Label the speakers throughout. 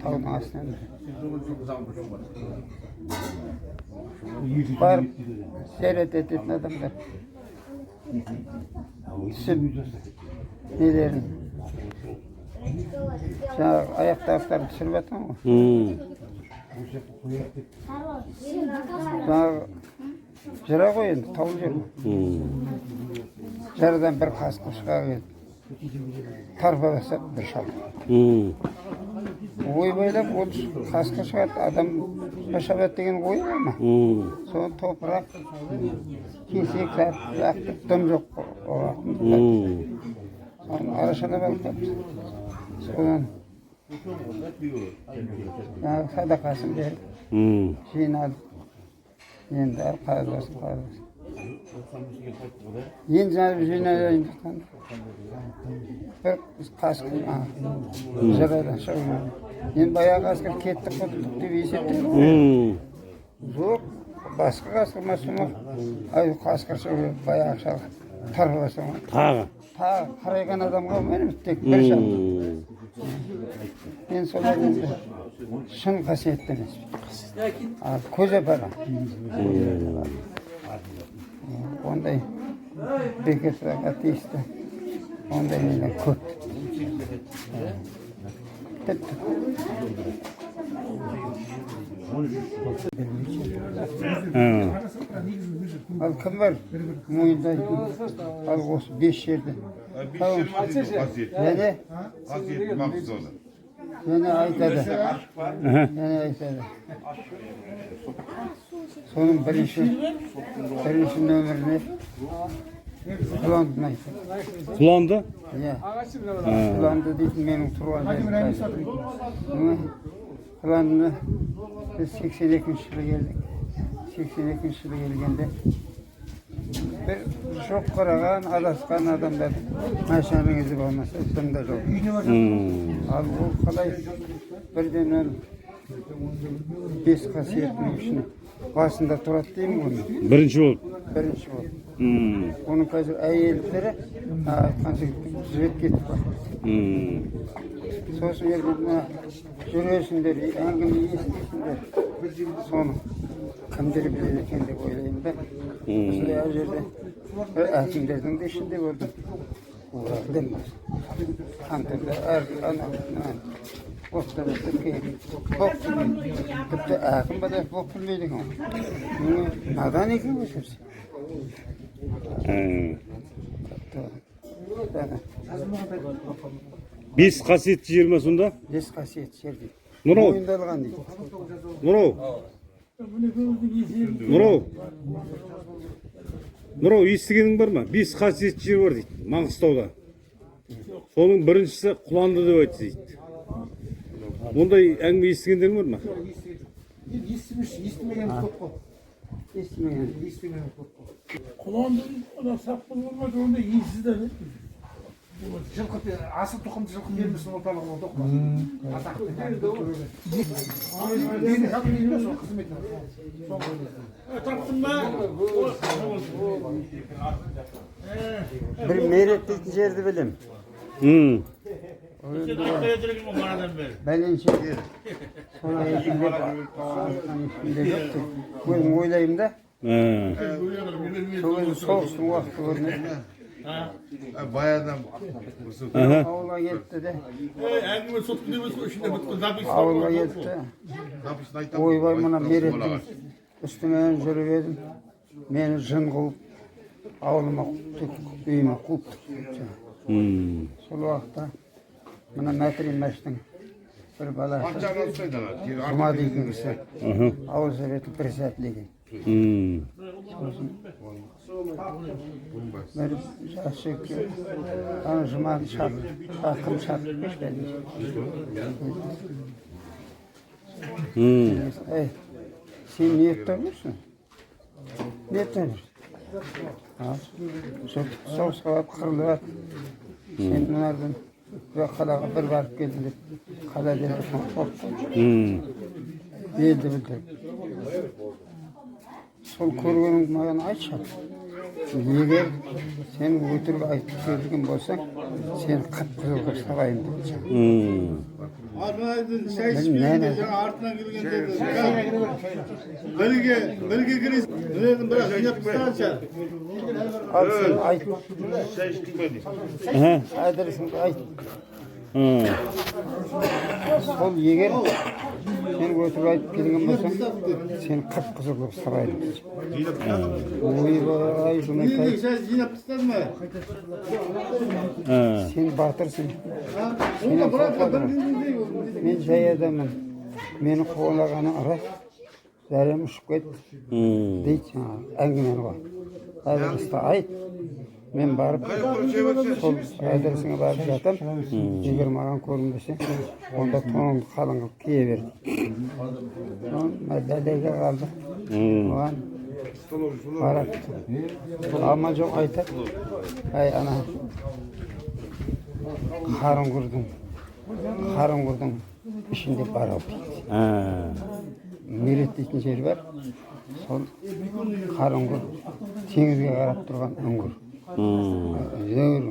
Speaker 1: taunun астынан. Barıp seyret etетін adamlar. Түсіп нелерін. Жаңағы аяқтағықтарын түсіріп жатқан ғой. Жаңағы жыра ғой енді, таулы жер. Жарадан бір қасқыр шыға келді. Тарпаласа бір шалды. Ойбайлап, ол қасқыр шығады, адам шабады деген ой бар ма? Соны топырақ, кесек лақтырып, дым жоқ оғақтың. Соны арашалап алып қалды. Содан садақасын беріп, жиналып, енді қазбасын. Енді жаңағы жинайын жатқан бір қасқыр жырадан шығып. Енді баяғы қасқыр кетті құтылдық деп есептеді. Жоқ, басқа қасқыр ма сұмақ. Ай, қасқыр шығып, баяғы шалға тарпаласа ма. Тағы қарайған адамға менің тек бір шал. Мен солар енді шын қасиетті емес. Көз апарам. Ондай бекетаға тиісті. Ондай менен көп. Тіпті. Ал кім бар? Мойындайтын. Ал осы 5 жерде. Және айтады. Соның бірінші нөміріне құландыны айтады.
Speaker 2: Құланды?
Speaker 1: Иә. Құланды дейтін менің тұрған жерім. Құландыны біз 82-ші жылы келдік. 82-ші жылы келгенде бір жоқ қараған, адасқан адамдар машинаның ізі болмаса, сымда жоқ. Ал ол қалай бірден ол 5 қасиетінің ішіне басында тұрады деймін оны.
Speaker 2: Бірінші болып?
Speaker 1: Бірінші болып. Оның қазір әйелдері айтқан жігіттің жігіт кетіп бар. Сосын ерден жүресіңдер, әңгіме естейсіңдер. Соны кімдер біледі екен деп ойлаймын да. Осылай әр жерде әкімдердің де ішінде болдым. Олардың қантырда әр оқтары кейін боқ білмейді. Тіпті әкім бада боқ білмейді екен. Надан екен өсірсе.
Speaker 2: 5 қасиетті жер ма сонда?
Speaker 1: 5 қасиетті жер дейді.
Speaker 2: Мойындалған
Speaker 1: дейді.
Speaker 2: Нұрау, естігенің бар ма? 5 қасиетті жер бар дейді, Маңғыстауда. Соның біріншісі Құланды деп айтты дейді. Ондай әңгіме естігендерің бар ма?
Speaker 1: Естімеген көп қой. Естімеген көп қой.
Speaker 3: Құландың сақ болмайды, онда иесіз де не? Жылқы, асыл тұқымды жылқы бермесін орталығы ол тоқпас. Атақты таптың ба?
Speaker 1: Бір мерет дейтін жерді білем. Бәленше соны ешінде жоқ. Өзім ойлаймын да. Соғыстың уақыты көрінеді.
Speaker 4: Баядан
Speaker 1: ауылға келіпті де. Ауылға келіпті. Ойбай мұна мереттің үстімен жүріп едім. Мені жын қылып, ауылыма үйіме қуып. Сол уақытта мұна Мәтримаштың бір баласы Жұма дейтін кісі ауыл советін председателі екен. Bir şahsik anjman şarkım şarkım sen niyette olursun? Niyette olursun? Soğuk salat kırılır. Sen bunlardan kalağa bir varıp geldin de kala dedi sonra korktun. Neydi bildim. Сол көргенің маған айтшы. Егер сен өтірік айтып келген болсаң, сен қып-қызыл қылып салайын деп.
Speaker 4: Adamın şey içmiyor. Артынан келгендерді. Бірге кіресің. Мінезін бірақ жинап тастағанша.
Speaker 1: Al sen ayt.
Speaker 4: Şey içtin mi deyip.
Speaker 1: Adresini ayt. Sol егер sen өтіп айтып келген болсаң, сен қып-қызыл қылып сарайды. Ойбай, жұмекай,
Speaker 4: Жинап тастады ма?
Speaker 1: сен батырсың. Сенен қорқады. Мен жай адаммын. Мені қуалағаны рас. Зәрем ұшып кетті. Дейді жаңағы әңгімені ғой. Адресті айт. Мен барып, сол адресіңе барып жатам. Егер маған көрінбесе, онда тоныңды қалың қылып кие берді. Дәлейге қалды. Оған барады. Алма жоқ айтады. Ай, ана, қарын құрдың ішінде бар ау дейді. Мерет дейтін жер бар. Сол қарын құр теңізге қарап тұрған үңгір. Зәуір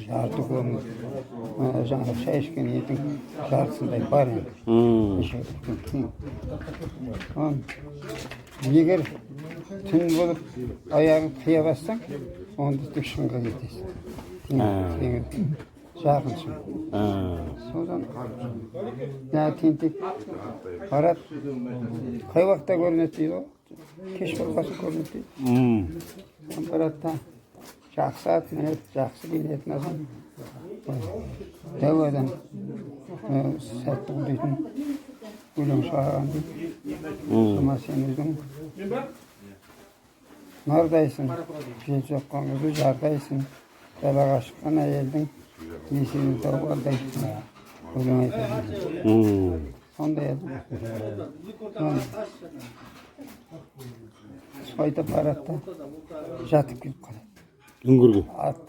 Speaker 1: жарты көмір. Жаңағы шай ішкен етін жартысындай бар енді. Егер түн болып аяғын қия бассаң, онда тек шыңға кетесің. Жақынсың. Содан тентек барады. Қай уақытта көрінеді дейді ғой. Кеш болғасын көрінеді дейді. Барады, жақсы ат мінеді, жақсы киінетін адам. Дәу адам сәтті құдайтын өлең шығарған дейді. Сома сен өзің нардайсың, жел соққан күзі жардайсың, далаға шыққан әйелдің есені тауғардайсың. Өлең айтады. Сондай адам. Сойтып барады, жатып келіп қалады.
Speaker 2: Үңгірге.
Speaker 1: Ат,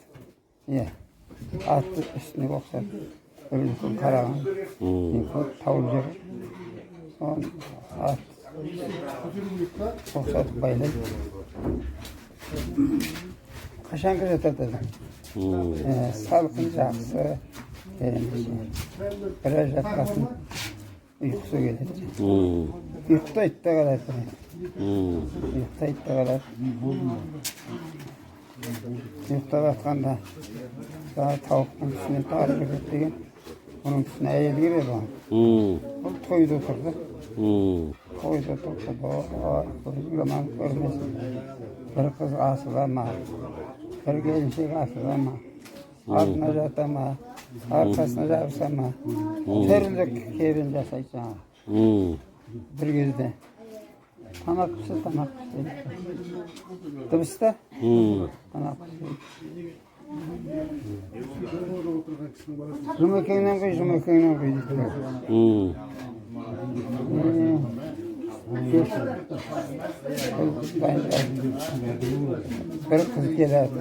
Speaker 1: атты үстіне оқсады. Бір үлкен қараған, таулы жер. Соны ат оқсатып байлайды. Қашанғы жатады адам? Салқын жақсы. Біраз жатқасын ұйқысы келеді. Ұйықтайды да қалады. Ұйықтайды да қалады. Ұйықтап жатқанда тауықтың түсіне тары кіреді деген. Оның түсіне әйел кіреді оған. Ол тойда отырды. Тойда отырды. Көзілгіман көрмесін. Бір қыз асыла ма? Бір келіншек асыла ма? Артына жата ма? Арқасына жабыса ма? Түрлі кебін жасайды жаңағы. Bir gözde. Tamak pisi. Dыбыста? Tamak pisi. Жұмекеңнен қой дейді. Bir kız geledi.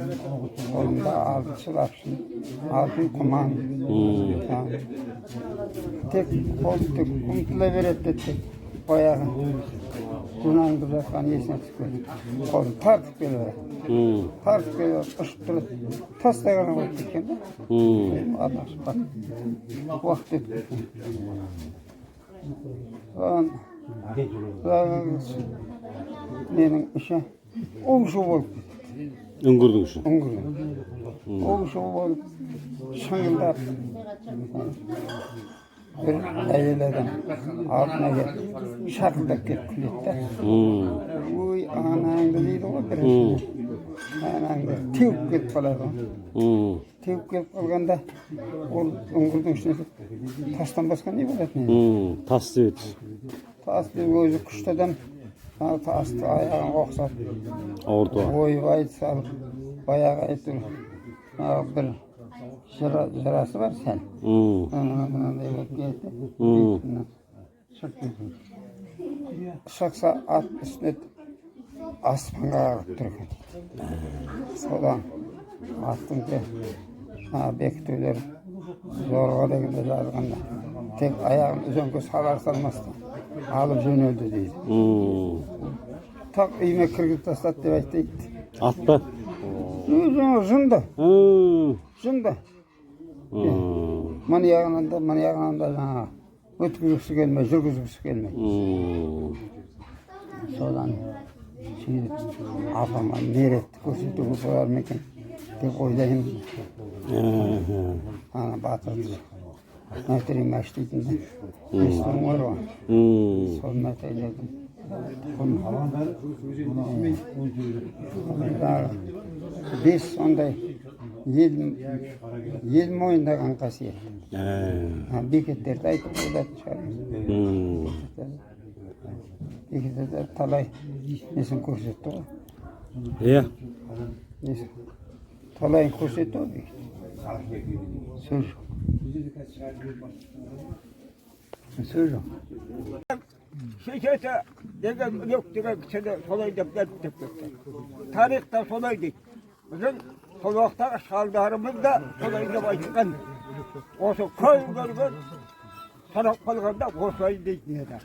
Speaker 1: Kolunda altı lapşın, altın kuman. Tek koltuk, kumtula veredi tek. Bayağı Cunay'ın kızartkanı esine çıkıyor. Kolunu tartıp geliyor. Tartıp geliyor, ışıp durup. Tas da kalan koyup dikken de. Adaş bak. Vakit etkiyor. Soğan. Menin işe oğuşu olup
Speaker 2: Үңгірдің іші.
Speaker 1: oğuşu olup şыңылдап bir әйел адам алдына келіп шақылдап келіп күледі да ой анаңды дейді ғой бірінші анаңды теуіп келіп қалады ғой теуіп келіп қалғанда ол үңгірдің ішіне тастан басқа не болады
Speaker 2: Тас деп
Speaker 1: тас деп өзі күшті адам тасты аяғын қоқсап
Speaker 2: ауыртуға
Speaker 1: ойбай салып баяғы әйтеуір бір жырасы бар сәл мынандай болып кетті шықса ат үстіне аспанға қарап тұр екен содан аттың бекітулер зорға дегенде жазғанда тек аяғын үзеңгі салар салмастан алып жөнелді дейді так үйіме кіргізіп тастады деп айтты
Speaker 2: ат па?
Speaker 1: Жынды. Mına yağынан da жаңа өткізгісі келмей, жүргізгісі келмей. Содан сөйтіп апама меретті көрсетуге болар ма екен деп ойлаймын. Ана батырды мәтірем әштейтін де естің бар ғой. Соны мәтеледім. Бес сондай ел мойындаған қасиет. Бекеттерді айтып ойлатын шығармыз. Бекеттерді талай несін көрсетті ғой.
Speaker 2: Иә.
Speaker 1: Талайын көрсетті ғой бекет. Сөз жоқ. Söz yok.
Speaker 5: Şekerse degan yok degan kişide solay dep gitti. Tarihte solay değil. Bizim solakta şaldarımız da solay dep aytkan. Osu köy görgün sarak kalganda solay değil diye de.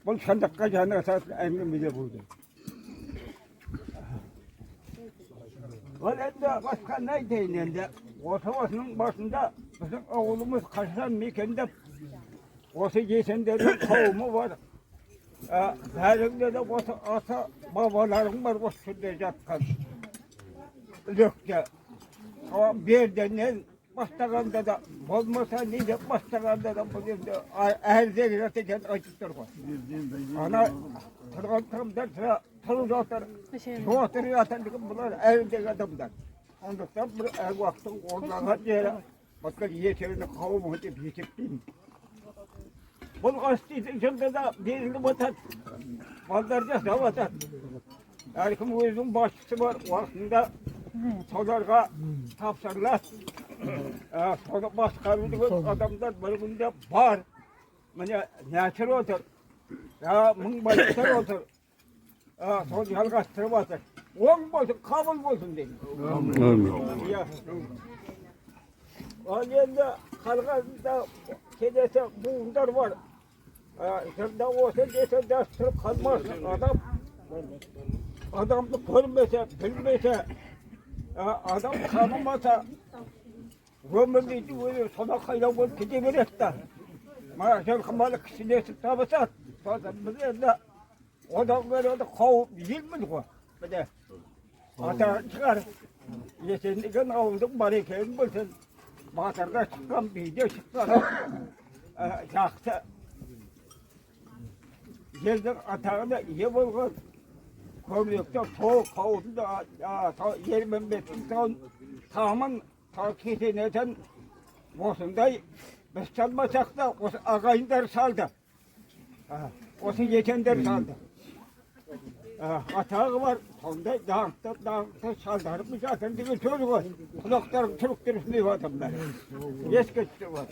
Speaker 5: Bu şandakka canı esas emrimize buydu. Valende başka ne deyinende Osmanlı'nın başında bizim oğlumuz Kaşan Meken'de Osu geçenlerin kavmi var. Herinde de ata babalarım var o sürde yatkan. Lökçe. Ama bir denen başlaganda da olmasa ne de başlaganda da bu erze giderken açıktır var. Ana tırgantırımdan sıra tırgantır. Çoğatır yatanlıkım bunlar erze adamlar. Ondan bir er vaktin onlarına yere başka yeşerini kavmi hep yetiştiğim. Bu gazetenin içinde de belirli vatan, mallarca da vatan. Erkim özünün başçısı var, vaktinde solarga tapsarlar. Sonra başkarıldığı adamlar bölümünde var. Mene neçir otur, mın başçılar otur. Sonra yalgaçtırıp otur. On olsun, kabul olsun deyin.
Speaker 2: Amin.
Speaker 5: Aliyende kalganda kedese buğundar var. Şimdi olsa dese dastırıp kalmaz adam. Adamı görmese, bilmese, adam tanımasa, ömürlüydü öyle sona kayda olup gidebilir de. Maaşın kımalı kişilesi tabısat. Sonra bize de adamları da kavup yılmıyor bu. Bir de ata çıkar. Yesenliğin avuduk barikeyin bulsun. Batırda çıkan video çıkan. Yaktı. Yerden atağında iyi bulgun. Kömlükte soğuk kavunda yer memleketin tamamın takip eden olsunday biz çalmasak da o ağayınlar saldı. O geçenler saldı. Atağı var, sonunda dağıttı saldarım zaten değil çocuk var. Kulaklarım çürüktürüsünü adamlar. Geç geçti var.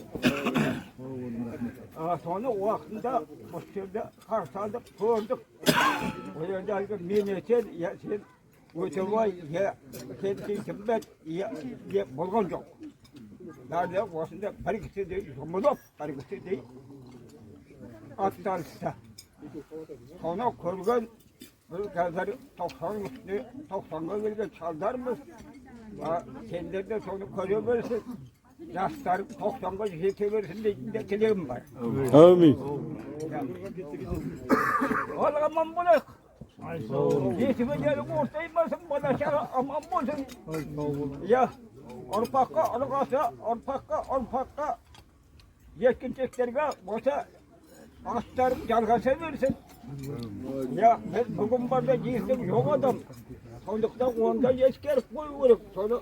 Speaker 5: Sonra o vaktinde bu şekilde karşıladık, gördük. O yerde minnetin, sen ötevay, kendisi kimmet, bulgun yok. Nerede aslında parikisi değil, yumuluk parikisi değil. Atlarsa. Sonra kurgun, gözleri 90 üstü, 90'a gelgen çaldarmız. Kendileri de sonra görüyorsun. Yaşlarım 90'a yetebilirsin de dileğim var.
Speaker 2: Amin.
Speaker 5: Aman bırak. Yetime gelip ortaymasın bana şara aman bulsun. Ya orpakka yetkinçeklerine boşa astarım jalgasa versin. Ya ben bugün burada giysim yok adam. Sonuçta onda yeşkerip koyuyoruz. Sonra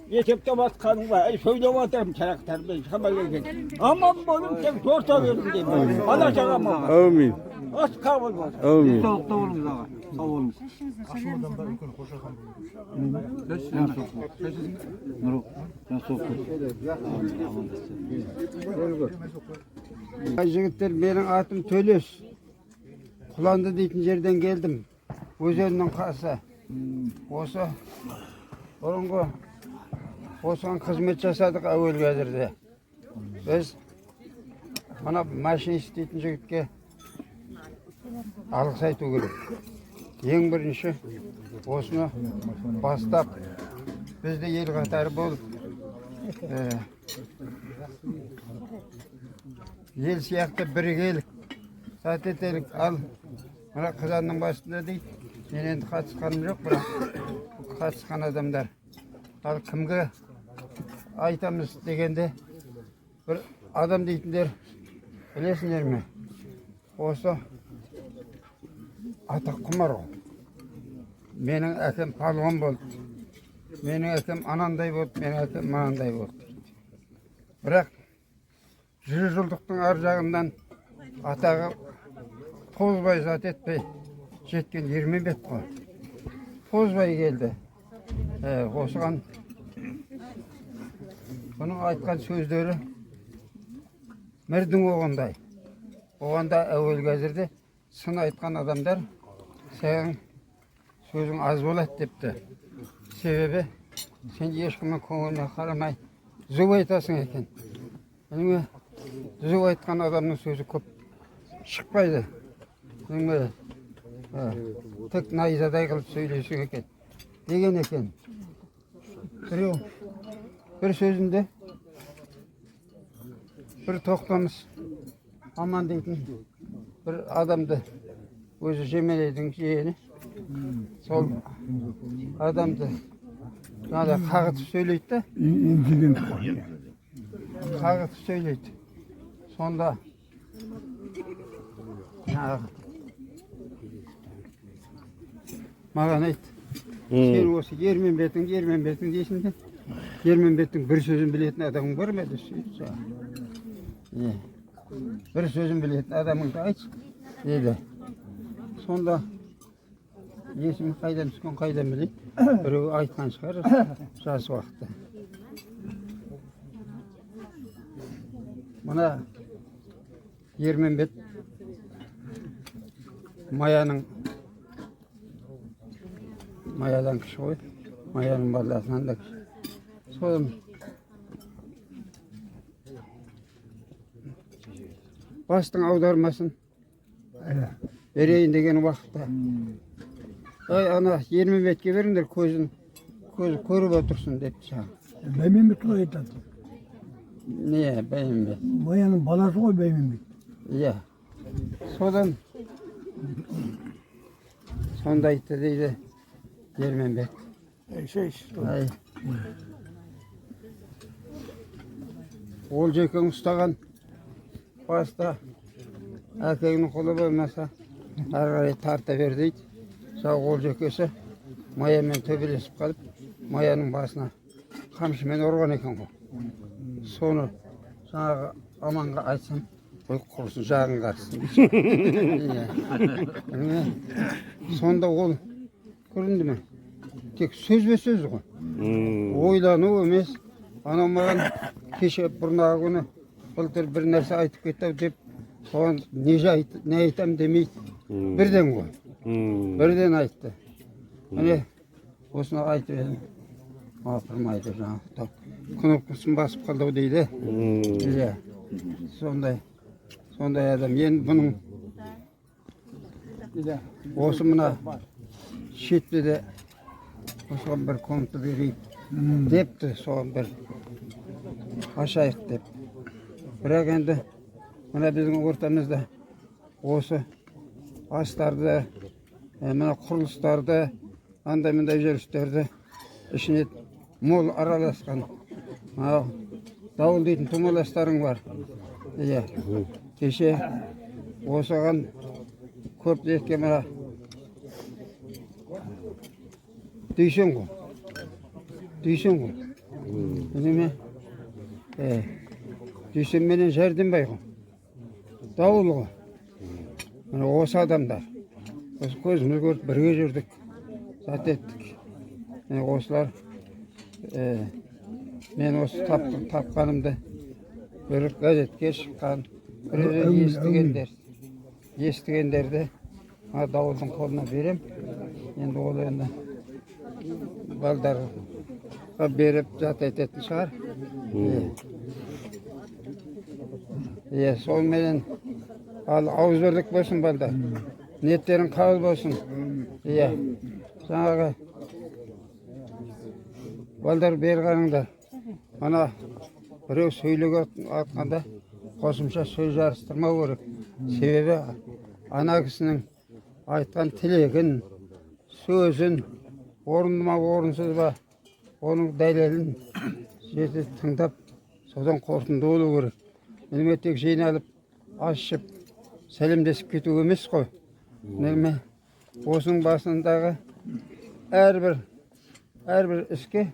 Speaker 5: yetipte baskanım var. Söyleyeyim atarım çaraktarım. Aman bunu tek zor tanıyorum diyeyim. Bana şaramam.
Speaker 2: Amin.
Speaker 5: Az kabul var.
Speaker 2: Amin.
Speaker 6: Soğukta olunuz ağa. Sağ olunuz. Nuruk. Ben soğukta.
Speaker 1: Jigitler benim atım Töles. Kulandı deйтін жерден geldim. Өзеннің қасы. Осы бұрынғы осыған қызмет жасадық әуел кездерде. Біз мына машинист дейтін жігітке алғыс айту керек. Ең бірінші осыны бастап бізді ел қатары болып ел сияқты бірігелік, сат етелік. Ал мына Қазанның басында дейді, мен енді қатысқаным жоқ, бірақ қатысқан адамдар. Ал кімге айтамыз дегенде, бір адам дейтіндер білесіңдер ме? Осы атақ құмар ғой. Менің әкем палуан болды. Менің әкем анандай болды, менің әкем мынандай болды. Бірақ 100 жылдықтың ар жағынан атағы тозбай зат етпей жеткен Ермембет қой. Тозбай келді. Осыған бұның айтқан сөздері мірдің оғандай. Оғанда әуел қазірде сын айтқан адамдар саған сөзің аз болады депті. Себебі сен ешкімнің көңіліне қарамай зүг айтасың екен. Міне зүг айтқан адамның сөзі көп шықпайды. Міне тек найзадай қылып сөйлесің екен деген екен. Біреу бір сөзінде бір тоқтамыс аман дейтін бір адамды өзі Жемелейдің жиені сол адамды жаңағыдай қағытып сөйлейді да, қағытып сөйлейді. Сонда маған айтты, сен осы Ермембеттің дейсің де, Ермембеттің бір сөзін білетін адамың бар ма десе, бір сөзін білетін адамыңды айтшы деді. Сонда есімі қайдан түскен қайдан білейді, біреу айтқан шығар жас уақытта. Мына Ермембет Маядан кіші ғой, Маяның баласынан да кіші. Сол бастың аудармасын берейін деген уақытта. Ана Ермембетке беріңдер, көзі көріп отырсын депті саған.
Speaker 3: Бәйменбет қой айтады.
Speaker 1: Не, Бәйменбет?
Speaker 3: Маяның баласы ғой Бәйменбет.
Speaker 1: Иә. Содан сонда айтты дейді Ермембет. Ол жекең ұстаған баста әкеңнің қолы болмаса ары қарай тарта бер дейді. Сол ол жекесі Маямен төбелесіп қалып, Маяның басына қамшымен ұрған екен ғой. Соны жаңағы аманға айтсам, қой құрсын жағын қарсын. Сонда ол көрінді ме? Тек сөз бе сөз ғой. Ойлану емес. Анау маған кеше бұрнағы күні былтыр бір нәрсе айтып кетті деп, соған не айтам демейді. Бірден ғой. Бірден айтты. Міне осыны айтып едім. Апырмайды жаңағы. Кнопкасын басып қалды дейді. Сондай адам. Енді бұның осы мына шетпеде осыған бір комната берейік депті, соған бір ашайық деп. Бірақ енді мына біздің ортамызда осы астарды, мына құрылыстарды, андай-мындай жүрістерді ішіне мол араласқан дауыл дейтін тумаластарың бар. Кеше осыған көп детке мына дейсен ғой. Неме? Дейсен менен жәрденбай ғой. Дауыл ғой. Мына осы адамдар. Осы көзіміз көріп бірге жүрдік. Зат еттік. Осылар мен осы тапқанымды бір газетке шыққан, бір естігендерді дауылдың қолына берем. Енді ол енді балдарға беріп зат ететін шығар. Сол менен ауызбірлік болсын балдар. Ниеттерің қабыл болсын. Жаңағы балдар бері қараңдар. Ана Біреу сөйлеге атқанда қосымша сөз жарыстырмау керек. Себебі ана кісінің айтқан тілегін, сөзін, орынды ма орынсыз ба, оның дәлелін жете тыңдап, содан қорытынды болу керек. Неме тек жиналып, ашып, сәлемдесіп кету емес қой. Неме осының басындағы әрбір іске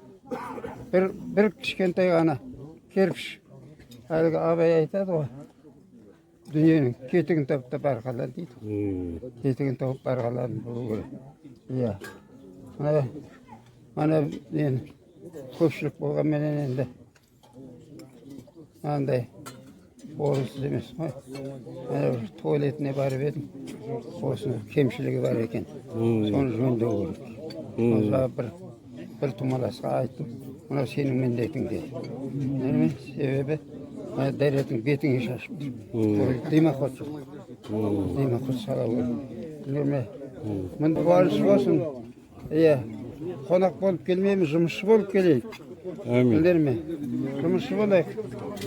Speaker 1: бір кішкентай ғана керпіш. Әлгі абай айтады ғой, дүниенің кетігін тауып барқалан дейді. Кетігін тауып барқалан болу керек. Иә. Мана енді көпшілік болғанменен енді андай орынсыз емес қой. Мана бір туалетіне барып едім. Осының кемшілігі бар екен. Соны жөндеу керек. Bir tumalasqa aytdım. Ona senin mendetin dedi. Neme sebebi devletin betini şaşmış. Dima koçu. Dima koçu salağı. Neme. Men varış olsun. Ya konak bolup gelmeymiz, жұмысшы bolup geleyik.
Speaker 2: Amin.
Speaker 1: Bildirme. Жұмысшы bolayık.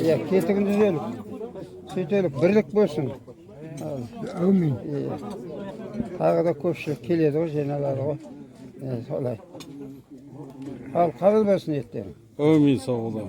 Speaker 1: Ya ketigin düzelip. Söytelik birlik bolsun. Amin. Tағы da көпшілік келеді ғой, жиналады ғой. Солай. Al kabul olsun etlerim.
Speaker 2: Amin, sağ olun.